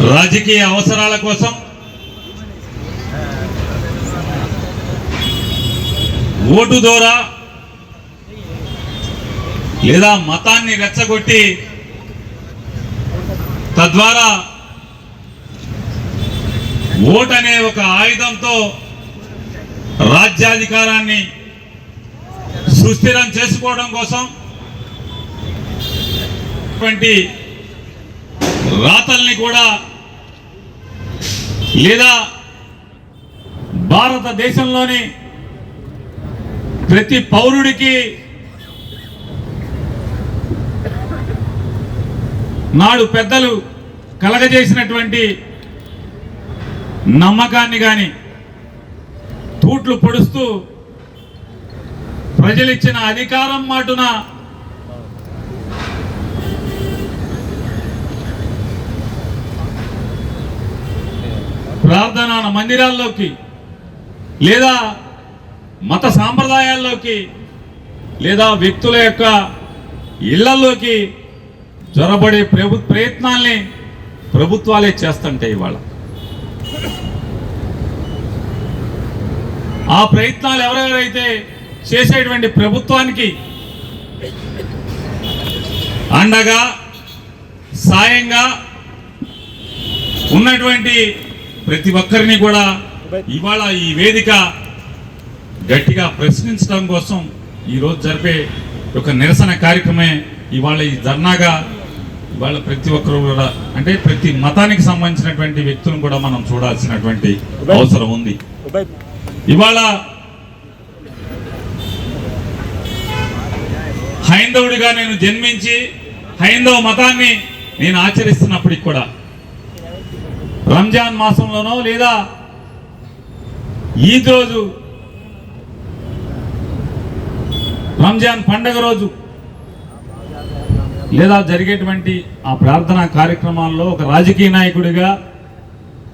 రాజకీయ అవసరాల కోసం ఓటు ద్వారా లేదా మతాన్ని రెచ్చగొట్టి తద్వారా ఓటు అనే ఒక ఆయుధంతో రాజ్యాధికారాన్ని సుస్థిరం చేసుకోవడం కోసం రాతల్ని కూడా లేదా భారతదేశంలోని ప్రతి పౌరుడికి నాడు పెద్దలు కలగజేసినటువంటి నమ్మకాన్ని కానీ తూట్లు పొడుస్తూ ప్రజలిచ్చిన అధికారం మాటున ప్రార్థనా మందిరాల్లోకి లేదా మత సాంప్రదాయాల్లోకి లేదా వ్యక్తుల యొక్క ఇళ్లలోకి జొరబడే ప్రయత్నాల్ని ప్రభుత్వాలే చేస్తుంటాయి ఇవాళ. ఆ ప్రయత్నాలు ఎవరెవరైతే చేసేటువంటి ప్రభుత్వానికి అండగా సాయంగా ఉన్నటువంటి ప్రతి ఒక్కరిని కూడా ఇవాళ ఈ వేదిక గట్టిగా ప్రశ్నించడం కోసం ఈరోజు జరిపే ఒక నిరసన కార్యక్రమే ఇవాళ ఈ ధర్నాగా ఇవాళ ప్రతి ఒక్కరు కూడా అంటే ప్రతి మతానికి సంబంధించినటువంటి వ్యక్తులను కూడా మనం చూడాల్సినటువంటి అవసరం ఉంది. ఇవాళ హైందవుడిగా నేను జన్మించి హైందవ మతాన్ని నేను ఆచరిస్తున్నప్పటికి కూడా రంజాన్ మాసంలోనో లేదా ఈద్ రోజు రంజాన్ పండగ రోజు లేదా జరిగేటువంటి ఆ ప్రార్థనా కార్యక్రమాల్లో ఒక రాజకీయ నాయకుడిగా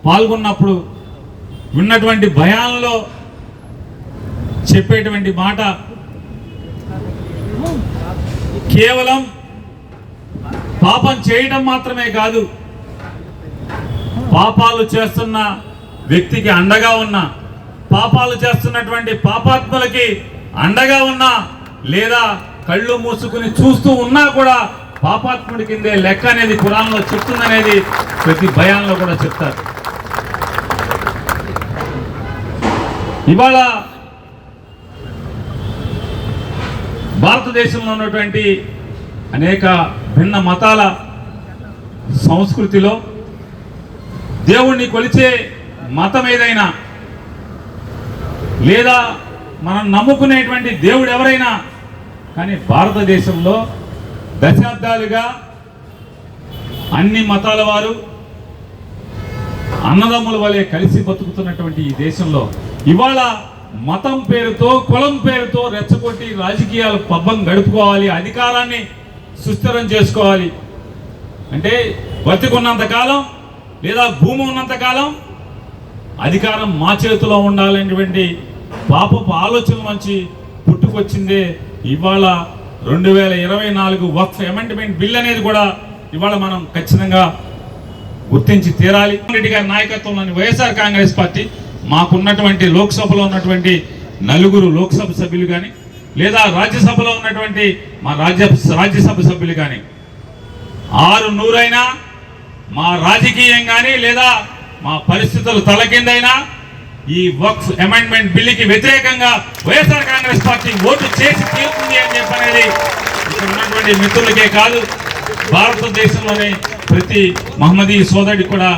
పాల్గొన్నప్పుడు ఉన్నటువంటి భయాల్లో చెప్పేటువంటి మాట కేవలం పాపం చేయడం మాత్రమే కాదు, పాపాలు చేస్తున్న వ్యక్తికి అండగా ఉన్న, పాపాలు చేస్తున్నటువంటి పాపాత్ములకి అండగా ఉన్నా లేదా కళ్ళు మూసుకుని చూస్తూ ఉన్నా కూడా పాపాత్ముడి కిందే లెక్క అనేది ఖురాన్లో చెప్తుందనేది ప్రతి భయాల్లో కూడా చెప్తారు. ఇవాళ భారతదేశంలో ఉన్నటువంటి అనేక భిన్న మతాల సంస్కృతిలో దేవుణ్ణి కొలిచే మతం ఏదైనా లేదా మనం నమ్ముకునేటువంటి దేవుడు ఎవరైనా కానీ భారతదేశంలో దశాబ్దాలుగా అన్ని మతాల వారు అన్నదమ్ముల వలె కలిసి బతుకుతున్నటువంటి ఈ దేశంలో ఇవాళ మతం పేరుతో కులం పేరుతో రెచ్చగొట్టి రాజకీయాలు పబ్బం గడుపుకోవాలి, అధికారాన్ని సుస్థిరం చేసుకోవాలి అంటే బతికున్నంతకాలం లేదా భూమి ఉన్నంతకాలం అధికారం మా చేతిలో ఉండాలనేటువంటి పాపపు ఆలోచన నుంచి పుట్టుకొచ్చిందే ఇవాళ 2024 వక్ఫ్ అమెండ్మెంట్ బిల్ అనేది కూడా ఇవాళ మనం ఖచ్చితంగా గుర్తించి తీరాలి. రెడ్డి గారి నాయకత్వంలోని వైఎస్ఆర్ కాంగ్రెస్ పార్టీ మాకున్నటువంటి లోక్సభలో ఉన్నటువంటి 4 లోక్సభ సభ్యులు కానీ లేదా రాజ్యసభలో ఉన్నటువంటి మా రాజ్యసభ సభ్యులు కానీ 600 అయినా మా రాజకీయం కానీ లేదా మా పరిస్థితులు తలకిందైనా ఈ వక్ఫ్ అమెండ్మెంట్ బిల్లుకి వ్యతిరేకంగా వైఎస్ఆర్ కాంగ్రెస్ పార్టీ ఓటు చేసి తీరుతుంది అని చెప్పనేది ఇక్కడ ఉన్నటువంటి మిత్రులకే కాదు భారతదేశంలోని ప్రతి మహమ్మదీ సోదరుడికి కూడా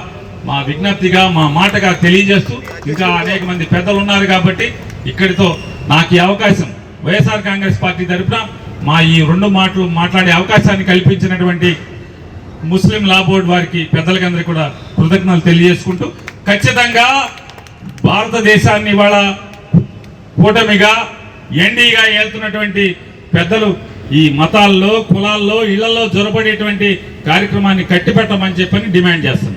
మా విజ్ఞప్తిగా మా మాటగా తెలియజేస్తూ ఇంకా అనేక మంది పెద్దలు ఉన్నారు కాబట్టి ఇక్కడితో నాకు ఈ అవకాశం వైఎస్ఆర్ కాంగ్రెస్ పార్టీ తరఫున మా ఈ 2 మాటలు మాట్లాడే అవకాశాన్ని కల్పించినటువంటి ముస్లిం లా బోర్డు వారికి పెద్దలకందరికీ కూడా కృతజ్ఞతలు తెలియజేసుకుంటూ ఖచ్చితంగా భారతదేశాన్ని ఇవాళ కూటమిగా ఎన్డీగా ఏలుతున్నటువంటి పెద్దలు ఈ మతాల్లో కులాల్లో ఇళ్లలో జొరబడేటువంటి కార్యక్రమాన్ని కట్టిపెట్టమని చెప్పని డిమాండ్ చేస్తున్నారు.